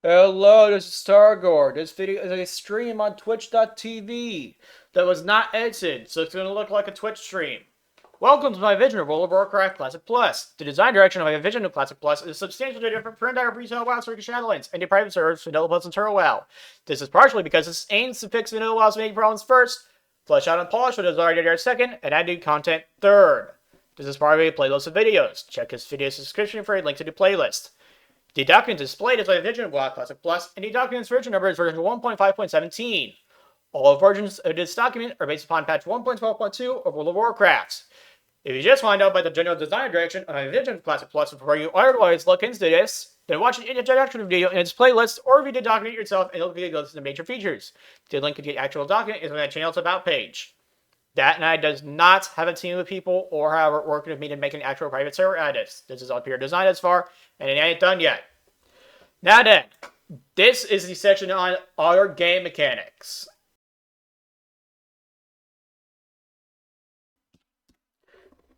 Hello, this is Tarregor. This video is a stream on twitch.tv that was not edited, so it's going to look like a Twitch stream. Welcome to my vision of World of Warcraft Classic Plus. The design direction of my vision of Classic Plus is substantially different from entire retail WoW Circuit Shadowlands and the private servers for Vanilla Plus and Turtle WoW. This is partially because this aims to fix Vanilla WoW's main problems first, flesh out and polish what is already there second, and add new content third. This is part of a playlist of videos. Check this video's description for a link to the playlist. The document displayed is my version of WoW Classic Plus, and the document's version number is version 1.5.17. All versions of this document are based upon patch 1.12.2 of World of Warcraft. If you just want to know about the general design direction of my version of Classic Plus before you otherwise look into this, then watch an introduction video in its playlist or read the document yourself and it'll be goes to the major features. The link to the actual document is on that channel's About page. That and I does not have a team of people or have it working with me to make an actual private server out of this. This is all pure design as far, and it ain't done yet. Now then, this is the section on other game mechanics.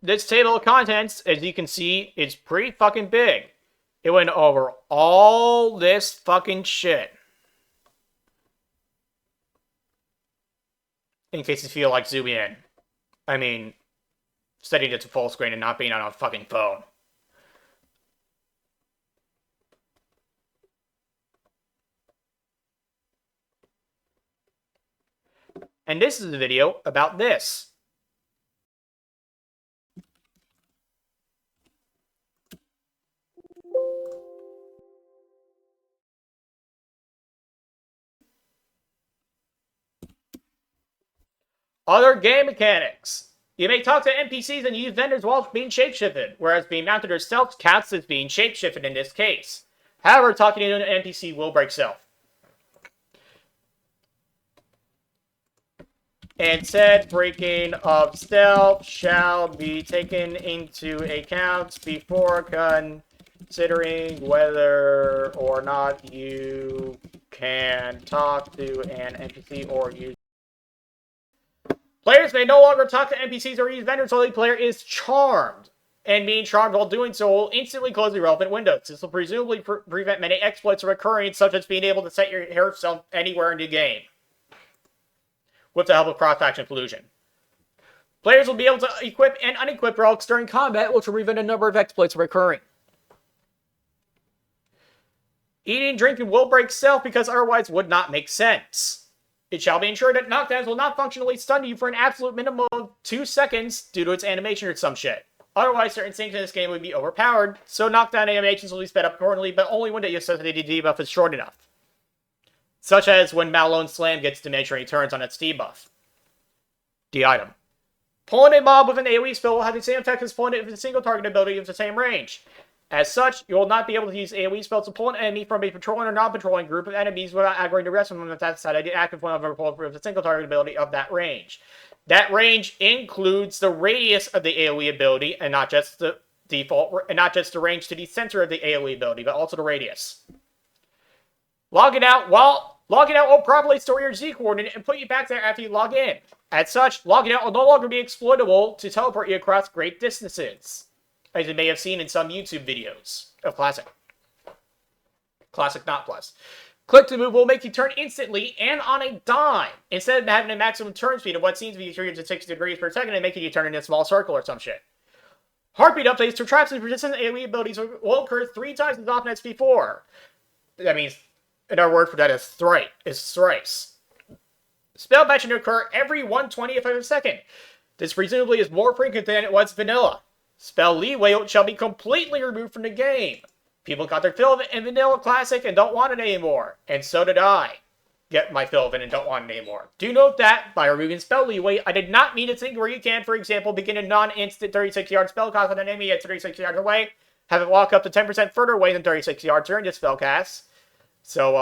This table of contents, as you can see, is pretty fucking big. It went over all this fucking shit. In case you feel like zooming in. I mean, setting it to full screen and not being on a fucking phone. And this is a video about this. Other game mechanics. You may talk to NPCs and use vendors while being shapeshifted, whereas being mounted or stealth counts as being shapeshifted in this case. However, talking to an NPC will break stealth. And said breaking of stealth shall be taken into account before considering whether or not you can talk to an NPC or use. Players may no longer talk to NPCs or use vendors while the player is charmed. And being charmed while doing so will instantly close the relevant windows. This will presumably prevent many exploits from occurring, such as being able to set your yourself anywhere in the game, with the help of cross-faction collusion. Players will be able to equip and unequip relics during combat, which will prevent a number of exploits from occurring. Eating and drinking will break stealth because otherwise would not make sense. It shall be ensured that knockdowns will not functionally stun you for an absolute minimum of 2 seconds due to its animation or some shit. Otherwise, certain things in this game would be overpowered, so knockdown animations will be sped up accordingly, but only when the associated debuff is short enough. Such as when Malone's Slam gets diminished when he turns on its debuff. The item. Pulling a mob with an AoE spell will have the same effect as pulling it with a single target ability of the same range. As such, you will not be able to use AoE spells to pull an enemy from a patrolling or non-patrolling group of enemies without aggroing the rest of them if that's the active one of a pull with a single target ability of that range. That range includes the radius of the AoE ability and not just the default, and not just the range to the center of the AoE ability, but also the radius. Logging out will properly store your Z coordinate and put you back there after you log in. As such, logging out will no longer be exploitable to teleport you across great distances, as you may have seen in some YouTube videos of Classic. Classic not Plus. Click to move will make you turn instantly and on a dime, instead of having a maximum turn speed of what seems to be 360 degrees per second and making you turn in a small circle or some shit. Heartbeat updates to traps and persistent AoE abilities will occur 3 times as often as before. That means another word for that is thrice. Spell batch should occur every 1/20th of a second. This presumably is more frequent than it was vanilla. Spell leeway shall be completely removed from the game. People got their fill of it in Vanilla Classic and don't want it anymore. And so did I. Get my fill of it and don't want it anymore. Do note that, by removing spell leeway, I did not mean a thing where you can, for example, begin a non-instant 36-yard spell cast on an enemy at 36 yards away, have it walk up to 10% further away than 36 yards during this spell cast. So,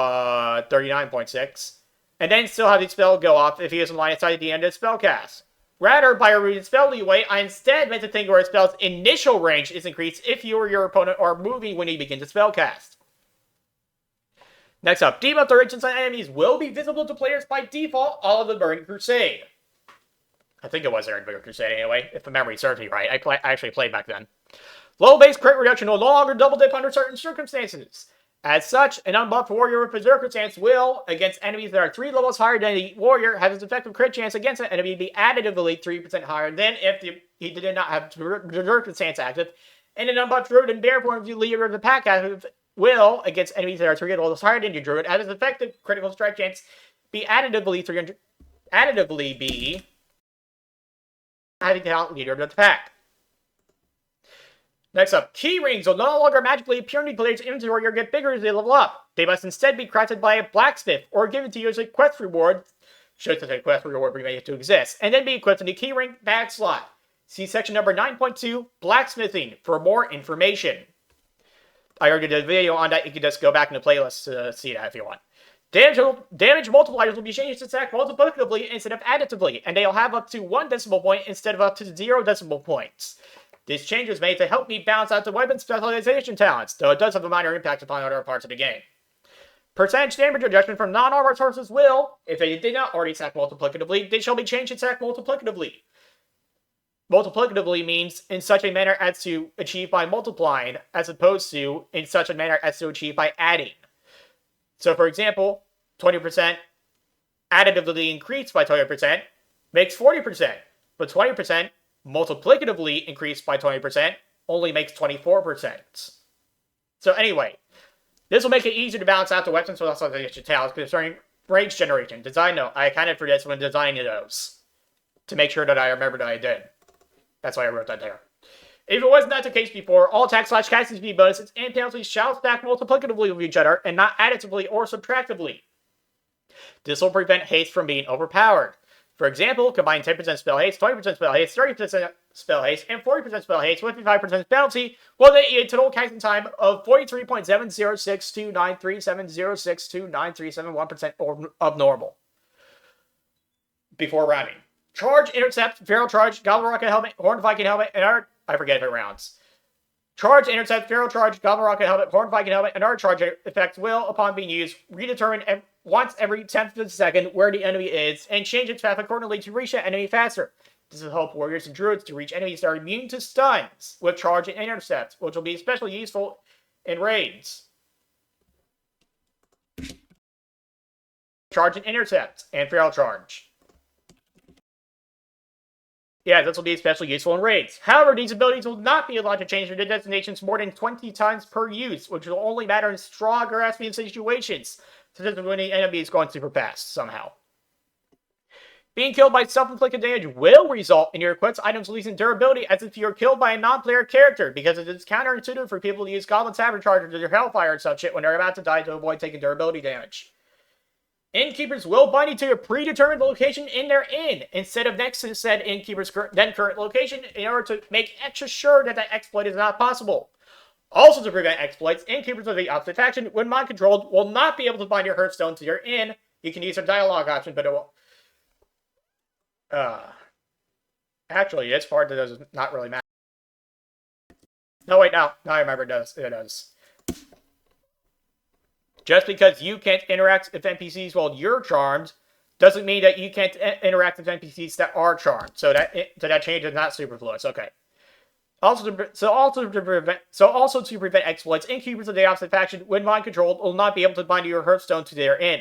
39.6. And then still have the spell go off if he is in line of sight at the end of the spell cast. Rather, by removing spell leeway, I instead meant to think where a spell's initial range is increased if you or your opponent are moving when you begin to spellcast. Next up, debuff durations on enemies will be visible to players by default all of the Burning Crusade. I think it was there in Burning Crusade anyway, if the memory serves me right. I actually played back then. Low base crit reduction will no longer double dip under certain circumstances. As such, an unbuffed warrior with Berserker stance will, against enemies that are 3 levels higher than the warrior, have its effective crit chance against an enemy be additively 3% higher than if he did not have Berserker stance active. And an unbuffed druid and bear form of the leader of the pack active will, against enemies that are 3 levels higher than your druid, have its effective critical strike chance be additively having the leader of the pack. Next up, key rings will no longer magically appear in the player's inventory or get bigger as they level up. They must instead be crafted by a blacksmith or given to you as a quest reward, should such a quest reward be made to exist, and then be equipped in the key ring bag slot. See section number 9.2, Blacksmithing, for more information. I already did a video on that. You can just go back in the playlist to see that if you want. Damage multipliers will be changed to stack multiplicatively instead of additively, and they'll have up to 1 decimal point instead of up to 0 decimal points. This change was made to help me balance out the weapon specialization talents, though it does have a minor impact upon other parts of the game. Percentage damage adjustment from non-armor sources will, if they did not already stack multiplicatively, they shall be changed to stack multiplicatively. Multiplicatively means in such a manner as to achieve by multiplying, as opposed to in such a manner as to achieve by adding. So, for example, 20% additively increased by 20% makes 40%, but 20% multiplicatively increased by 20% only makes 24%. So anyway, this will make it easier to balance out the weapons with also the talents concerning rage generation. Design note, I accounted for this when designing those, to make sure that I remember that I did. That's why I wrote that there. If it wasn't that the case before, all attack / casting speed bonuses and penalties shall stack multiplicatively with each other and not additively or subtractively. This will prevent haste from being overpowered. For example, combine 10% spell haste, 20% spell haste, 30% spell haste, and 40% spell haste with a 5% penalty will get you a total casting time of 43.7062937062937% of normal. Before rounding. Charge, intercept, feral charge, goblin rocket helmet, horned Viking helmet, and our... I forget if it rounds. Charge, intercept, feral charge, goblin rocket helmet, horned Viking helmet, and our charge effects will, upon being used, redetermine once every 10th of a second where the enemy is, and change its path accordingly to reach that enemy faster. This will help warriors and druids to reach enemies that are immune to stuns with charge and intercept, which will be especially useful in raids. Charge and intercept, and feral charge. Yeah, this will be especially useful in raids. However, these abilities will not be allowed to change their destinations more than 20 times per use, which will only matter in strong harassment situations, such as when the enemy is going super fast, somehow. Being killed by self-inflicted damage will result in your equipped items losing durability as if you were killed by a non-player character, because it is counterintuitive for people to use Goblin Sabotage or Hellfire and such shit when they're about to die to avoid taking durability damage. Innkeepers will bind you to a predetermined location in their inn, instead of next to said innkeeper's then current location, in order to make extra sure that that exploit is not possible. Also to prevent exploits, innkeepers of the opposite faction, when mind controlled, will not be able to bind your hearthstone to your inn. You can use a dialogue option, but it will... Actually, this part does not really matter. No, wait, no. Now I remember it does. It does. Just because you can't interact with NPCs while you're charmed doesn't mean that you can't interact with NPCs that are charmed. So that change is not superfluous. Okay. Also to prevent exploits, innkeepers of the opposite faction, when mind controlled, will not be able to bind your hearthstone to their inn.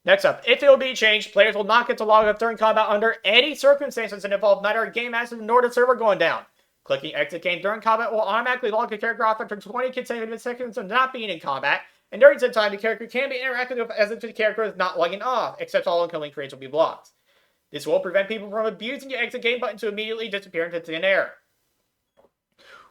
Next up, if it will be changed, players will not get to log off during combat under any circumstances that involve neither a game master nor the server going down. Clicking exit game during combat will automatically log a character off after 20 consecutive seconds of not being in combat. And during said time, the character can be interacted with as if the character is not logging off, except all incoming frames will be blocked. This will prevent people from abusing the exit game button to immediately disappear into thin air.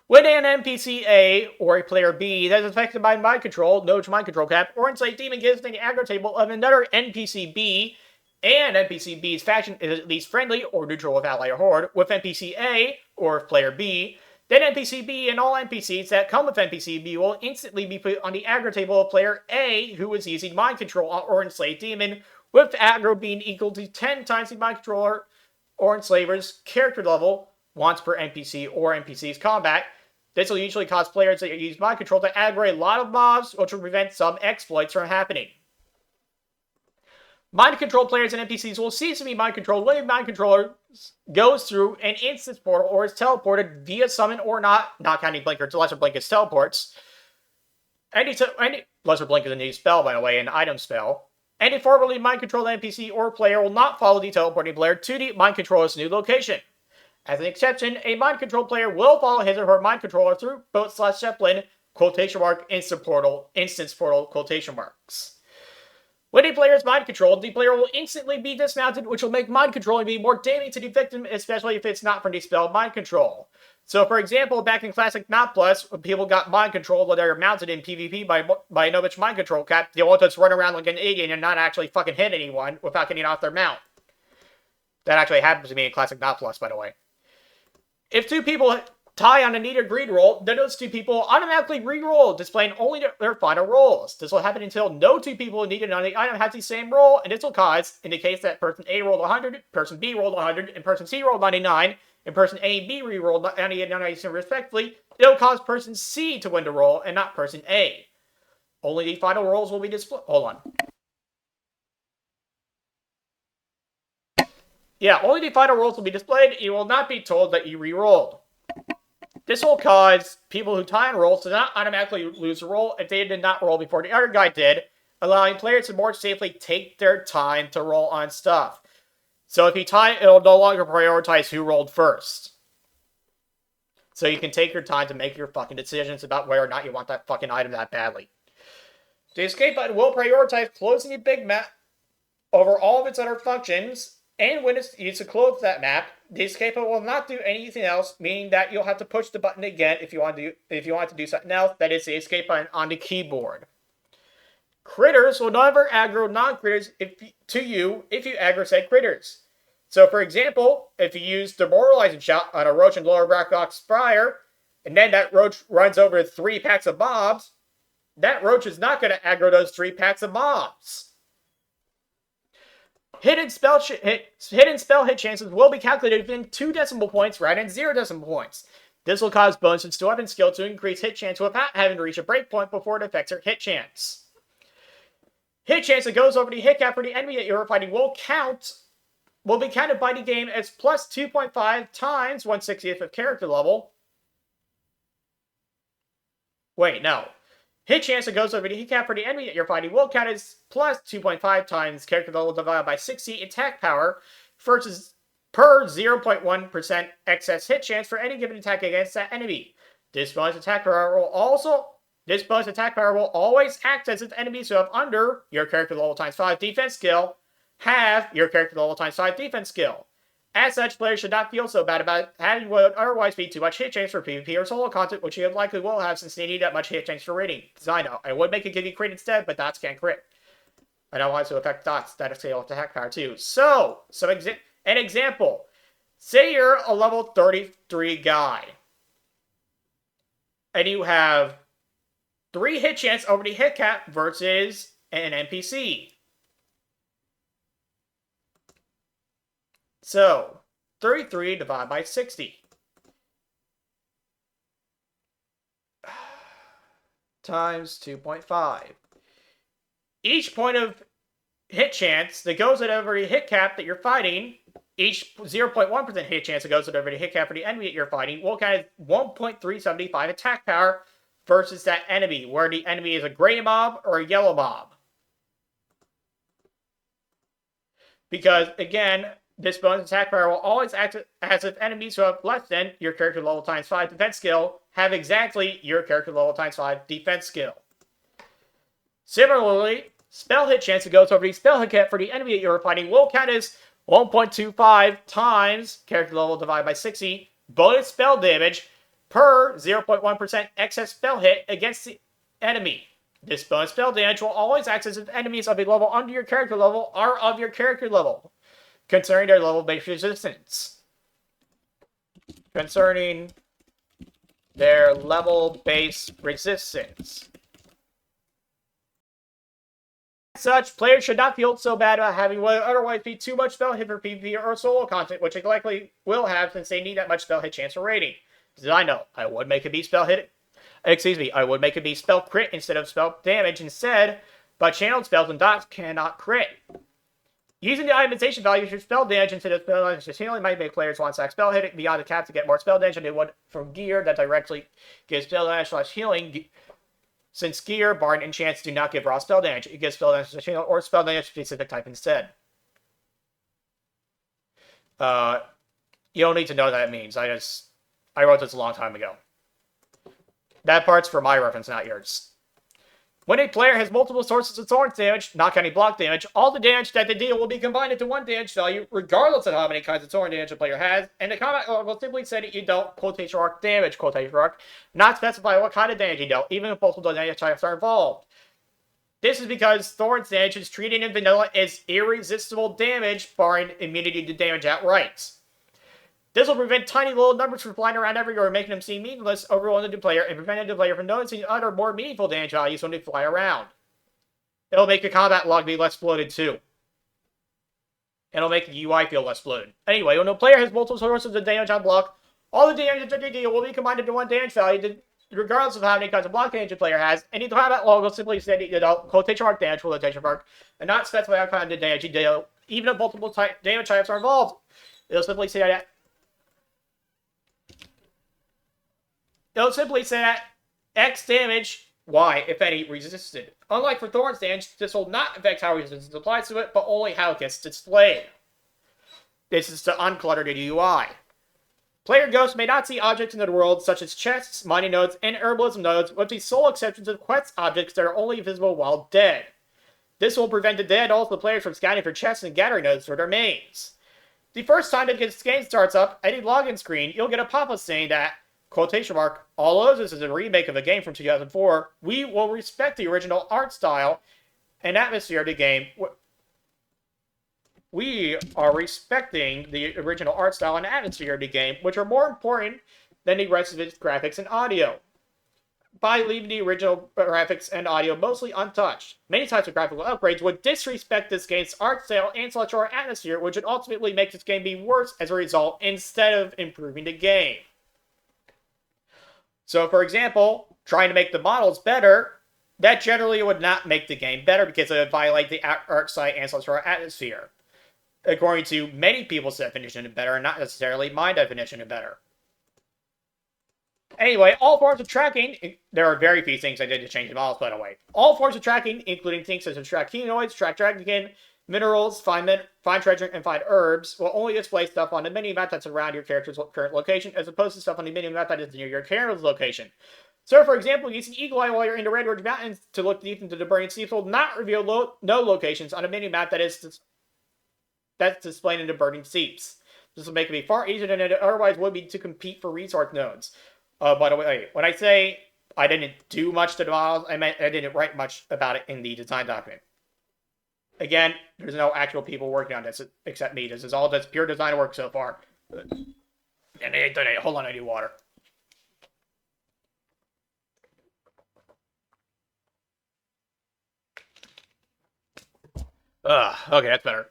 When an NPC A or a player B that is affected by mind control, Noge mind control cap, or Enslaved Demon gives the aggro table of another NPC B, and NPC B's faction is at least friendly or neutral with ally or horde with NPC A or player B, then NPC B and all NPCs that come with NPC B will instantly be put on the aggro table of player A who is using mind control or enslaved demon, with aggro being equal to 10 times the mind controller or enslaver's character level once per NPC or NPC's combat. This will usually cause players that use mind control to aggro a lot of mobs, which will prevent some exploits from happening. Mind control players and NPCs will cease to be mind controlled when a mind controller goes through an instance portal or is teleported via summon or not counting Blinker to lesser Blinkers teleports, Any Lesser Blink is a new spell, by the way, an item spell. Any formerly mind-controlled NPC or player will not follow the teleporting player to the mind controller's new location. As an exception, a mind control player will follow his or her mind controller through boat/zeppelin, quotation mark, instance portal, quotation marks. When a player is mind controlled, the player will instantly be dismounted, which will make mind controlling be more damaging to the victim, especially if it's not from the spell mind control. So, for example, back in Classic Not Plus, when people got mind controlled when they were mounted in PvP by a Novich mind control cap, they will just run around like an idiot and not actually fucking hit anyone without getting off their mount. That actually happens to me in Classic Not Plus, by the way. If two people tie on a need or greed roll, then those two people automatically re-roll, displaying only their final rolls. This will happen until no two people needed on the item have the same roll, and this will cause, in the case that person A rolled 100, person B rolled 100, and person C rolled 99, and person A and B re-rolled 99 respectively, it'll cause person C to win the roll, and not person A. Only the final rolls will be displayed. Hold on. Yeah, only the final rolls will be displayed. You will not be told that you re-rolled. This will cause people who tie on rolls to not automatically lose a roll if they did not roll before the other guy did, allowing players to more safely take their time to roll on stuff. So if you tie, it'll no longer prioritize who rolled first. So you can take your time to make your fucking decisions about whether or not you want that fucking item that badly. The escape button will prioritize closing the big map over all of its other functions. And when it's used to close that map, the escape button will not do anything else, meaning that you'll have to push the button again if you want to do something else. That is the escape button on the keyboard. Critters will never aggro non-critters to you if you aggro said critters. So, for example, if you use Demoralizing Shot on a roach in Lower Blackrock Spire, and then that roach runs over 3 packs of mobs, that roach is not going to aggro those 3 packs of mobs. Hidden spell hit chances will be calculated within 2 decimal points rather than 0 decimal points. This will cause bonuses to weapon skill to increase hit chance without having to reach a breakpoint before it affects their hit chance. Hit chance that goes over the hit cap for the enemy that you're fighting will be counted by the game as plus 2.5 times 1/60th of character level. Wait, no. Hit chance that goes over the hit cap for the enemy that you're fighting will count as plus 2.5 times character level divided by 60 attack power versus per 0.1% excess hit chance for any given attack against that enemy. This bonus attack power will always act as if enemies who have under your character level times 5 defense skill have your character level times 5 defense skill. As such, players should not feel so bad about having what would otherwise be too much hit chance for PvP or solo content, which you likely will have since they need that much hit chance for rating. Design out. I would make it give you crit instead, but dots can't crit. I don't want to affect dots that scale of attack power too. So, an example. Say you're a level 33 guy, and you have 3 hit chance over the hit cap versus an NPC. So, 33 divided by 60. Times 2.5. Each point of hit chance that goes at every hit cap that you're fighting, each 0.1% hit chance that goes at every hit cap for the enemy that you're fighting, will count as 1.375 attack power versus that enemy, where the enemy is a gray mob or a yellow mob. Because, again, this bonus attack power will always act as if enemies who have less than your character level times 5 defense skill have exactly your character level times 5 defense skill. Similarly, spell hit chance that goes over the spell hit cap for the enemy that you're fighting will count as 1.25 times character level divided by 60 bonus spell damage per 0.1% excess spell hit against the enemy. This bonus spell damage will always act as if enemies of a level under your character level are of your character level, concerning their level-based resistance. Concerning their level-based resistance. As such, players should not feel so bad about having what would otherwise be too much spell hit for PvP or solo content, which they likely will have since they need that much spell hit chance for rating. As I know, I would make it be spell hit. I would make it be spell crit instead of spell damage instead, but channeled spells and dots cannot crit. Using the itemization values for spell damage instead of spell damage healing might make players want to stack spell hit beyond the cap to get more spell damage than they would from gear that directly gives spell damage / healing. Since Gear, Bard, and Enchants do not give raw spell damage, it gives spell damage to a channel or spell damage to a specific type instead. You don't need to know what that means. I wrote this a long time ago. That part's for my reference, not yours. When a player has multiple sources of Thorns damage, not counting block damage, all the damage that they deal will be combined into one damage value, regardless of how many kinds of Thorn damage the player has, and the combat will simply say that you dealt quotation mark damage, quotation mark, not specify what kind of damage you dealt, even if multiple damage types are involved. This is because Thorns damage is treated in vanilla as irresistible damage, barring immunity to damage outright. This will prevent tiny little numbers from flying around everywhere, making them seem meaningless, overwhelming the player, and preventing the player from noticing other more meaningful damage values when they fly around. It'll make your combat log be less bloated too. It'll make the UI feel less bloated. Anyway, when a player has multiple sources of damage on block, all the damage that they deal will be combined into one damage value, regardless of how many kinds of block damage the player has. Any combat log will simply say that you dealt quotation mark damage, quotation mark, and not specify what kind of damage you deal, even if multiple damage types are involved. It'll simply say that. It'll simply say that X damage, Y, if any, resisted. Unlike for Thorns damage, this will not affect how resistance applies to it, but only how it gets displayed. This is to unclutter the UI. Player ghosts may not see objects in the world, such as chests, mining nodes, and herbalism nodes, with the sole exceptions of quest objects that are only visible while dead. This will prevent the dead also players from scanning for chests and gathering nodes for their mains. The first time that this game starts up, at the login screen, you'll get a pop-up saying that, quotation mark, although this is a remake of a game from 2004, we will respect the original art style and atmosphere of the game. We are respecting the original art style and atmosphere of the game, which are more important than the rest of its graphics and audio, by leaving the original graphics and audio mostly untouched. Many types of graphical upgrades would disrespect this game's art style and celestial atmosphere, which would ultimately make this game be worse as a result, instead of improving the game. So, for example, trying to make the models better, that generally would not make the game better because it would violate the art style and celestial atmosphere, according to many people's definition of better, and not necessarily my definition of better. Anyway, all forms of tracking, there are very few things I did to change the models, by the way. All forms of tracking, including things such as track humanoids, track dragon, minerals, find treasure, and find herbs, will only display stuff on the minimap that's around your character's current location, as opposed to stuff on the minimap that is near your character's location. So, for example, using Eagle Eye while you're in the Red Ridge Mountains to look deep into the burning seas will not reveal no locations on a minimap that's displayed in the burning seas. This will make it be far easier than it otherwise would be to compete for resource nodes. By the way, when I say I didn't do much to the models, I meant I didn't write much about it in the design document. Again, there's no actual people working on this except me. This is all just pure design work so far. And hold on, I need water. Okay, that's better.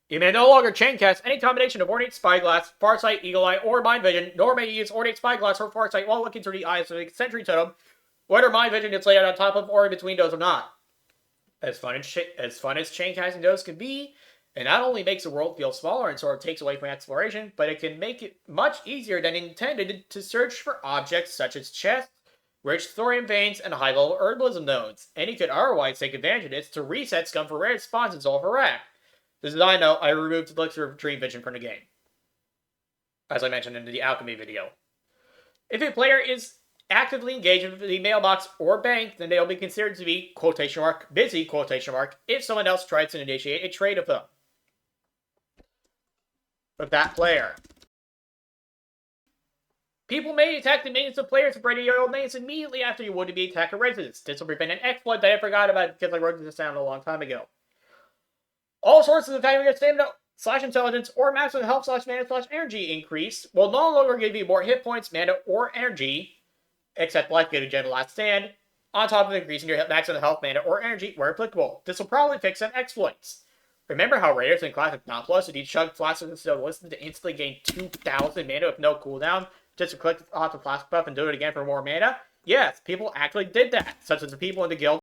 You may no longer chaincast any combination of Ornate Spyglass, Farsight, Eagle Eye, or Mind Vision, nor may you use Ornate Spyglass or Farsight while looking through the eyes of a Sentry Totem, whether Mind Vision is laid on top of or in between those or not. As fun as chaincasting those can be, it not only makes the world feel smaller and sort of takes away from exploration, but it can make it much easier than intended to search for objects such as chests, rich thorium veins, and high-level herbalism nodes. And you could otherwise take advantage of this to reset scum for rare spawns in Zul'Farrak. This is I know, I removed Elixir of Dream Vision from the game, as I mentioned in the Alchemy video. If a player is actively engaged with the mailbox or bank, then they'll be considered to be, quotation mark, busy, quotation mark, if someone else tries to initiate a trade with them. With that player. People may attack the minions of players with radio names immediately after you would to be attacker residents. This will prevent an exploit that I forgot about because I wrote this down a long time ago. All sources of having your stamina / intelligence or maximum health / mana / energy increase will no longer give you more hit points, mana, or energy, except life giving general last stand, on top of increasing your maximum health, mana, or energy where applicable. This will probably fix some exploits. Remember how rares in Classic Nautilus would each chug flasks and still listen to instantly gain 2,000 mana with no cooldown, just to click off the flask buff and do it again for more mana? Yes, people actually did that, such as the people in the guild.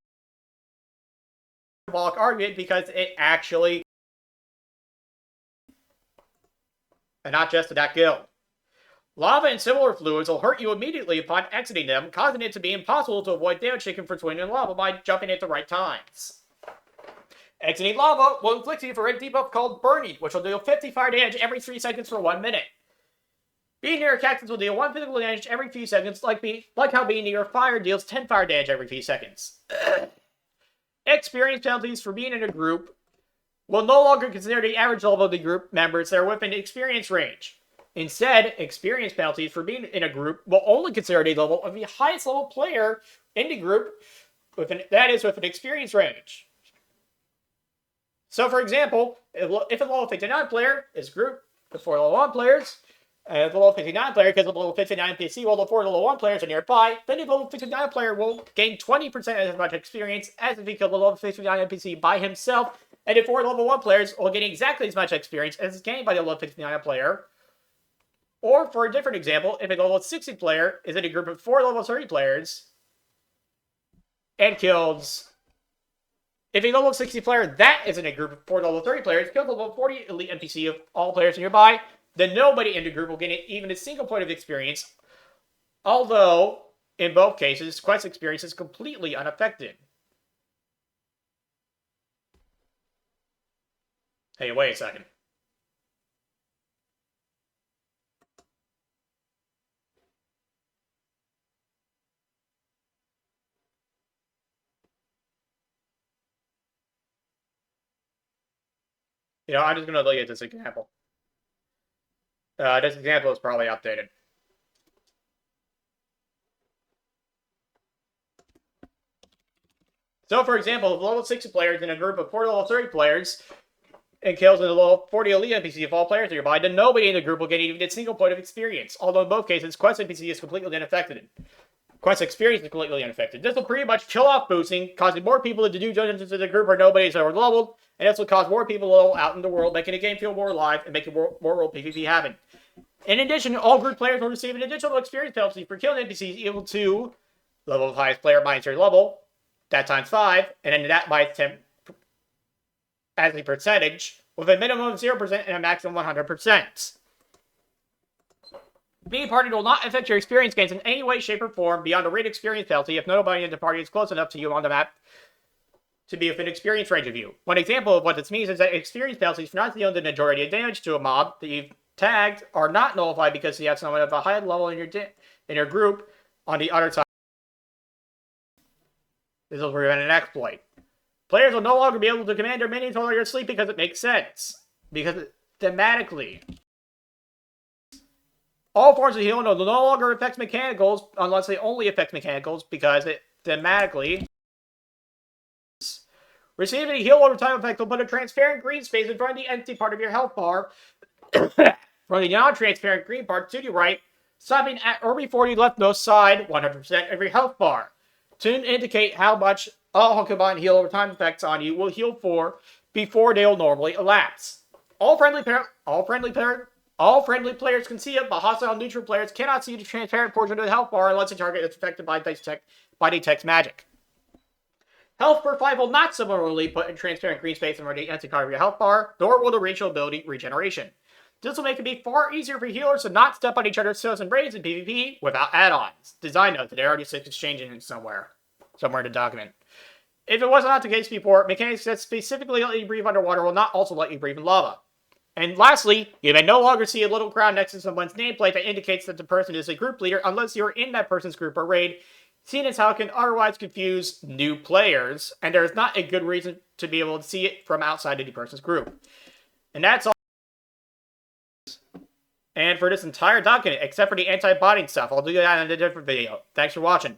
Argument because it actually, and not just to that guild. Lava and similar fluids will hurt you immediately upon exiting them, causing it to be impossible to avoid damage taken from swimming in lava by jumping at the right times. Exiting lava will inflict you for a debuff called Burning, which will deal 50 fire damage every 3 seconds for 1 minute. Being near a cactus will deal 1 physical damage every few seconds, like how being near a fire deals 10 fire damage every few seconds. Experience penalties for being in a group will no longer consider the average level of the group members that are within experience range. Instead, experience penalties for being in a group will only consider the level of the highest level player in the group, that is, with an experience range. So, for example, if a level 59 player is grouped with 4 level 1 players, and the level 59 player, because the level 59 NPC, while the 4 level 1 players are nearby, then the level 59 player will gain 20% as much experience as if he killed the level 59 NPC by himself, and the 4 level 1 players will gain exactly as much experience as is gained by the level 59 player. Or, for a different example, if a level 60 player is in a group of 4 level 30 players and kills... If a level 60 player that is in a group of 4 level 30 players kills a level 40 elite NPC of all players nearby, then nobody in the group will gain even a single point of experience, although, in both cases, quest experience is completely unaffected. Hey, wait a second. I'm just going to look at this example. This example is probably updated. So, for example, if level 60 players in a group of 4 level 30 players and kills a level 40 elite NPC of all players nearby, then nobody in the group will get even a single point of experience. Although in both cases, quest NPC is completely unaffected. Quest experience is completely unaffected. This will pretty much kill off boosting, causing more people to do dungeons in the group where nobody is over-leveled, and this will cause more people to level out in the world, making the game feel more alive and making more world PvP happen. In addition, all group players will receive an additional experience penalty for killing NPCs equal to level of highest player minus their level, that times 5, and then that by 10 as a percentage, with a minimum of 0% and a maximum of 100%. Being party will not affect your experience gains in any way, shape, or form beyond a rate experience penalty if nobody in the party is close enough to you on the map to be within experience range of you. One example of what this means is that experience penalties for not dealing the majority of damage to a mob that you've tagged are not nullified because you have someone of a high level in your group on the other side. This will prevent an exploit. Players will no longer be able to command their minions while you're asleep because it makes sense. Because thematically, all forms of healing will no longer affect mechanicals unless they only affect mechanicals because it thematically. Receiving a heal over time effect will put a transparent green space in front of the empty part of your health bar from the non-transparent green part to the right, stopping at or before the leftmost side 100% of your health bar to indicate how much all combined heal over time effects on you will heal for before they will normally elapse. All friendly players can see it, but hostile neutral players cannot see the transparent portion of the health bar unless the target is affected by detect magic. Health per 5 will not similarly put in transparent green space in the empty part of your health bar, nor will the racial ability regeneration. This will make it be far easier for healers to not step on each other's toes and braids in PvP without add-ons. Design note that they're already exchanging it somewhere in the document. If it was not the case before, mechanics that specifically let you breathe underwater will not also let you breathe in lava. And lastly, you may no longer see a little crown next to someone's nameplate that indicates that the person is a group leader unless you're in that person's group or raid, seeing as how it can otherwise confuse new players, and there is not a good reason to be able to see it from outside of the person's group. And that's all. And for this entire document, except for the anti-botting stuff, I'll do that in a different video. Thanks for watching.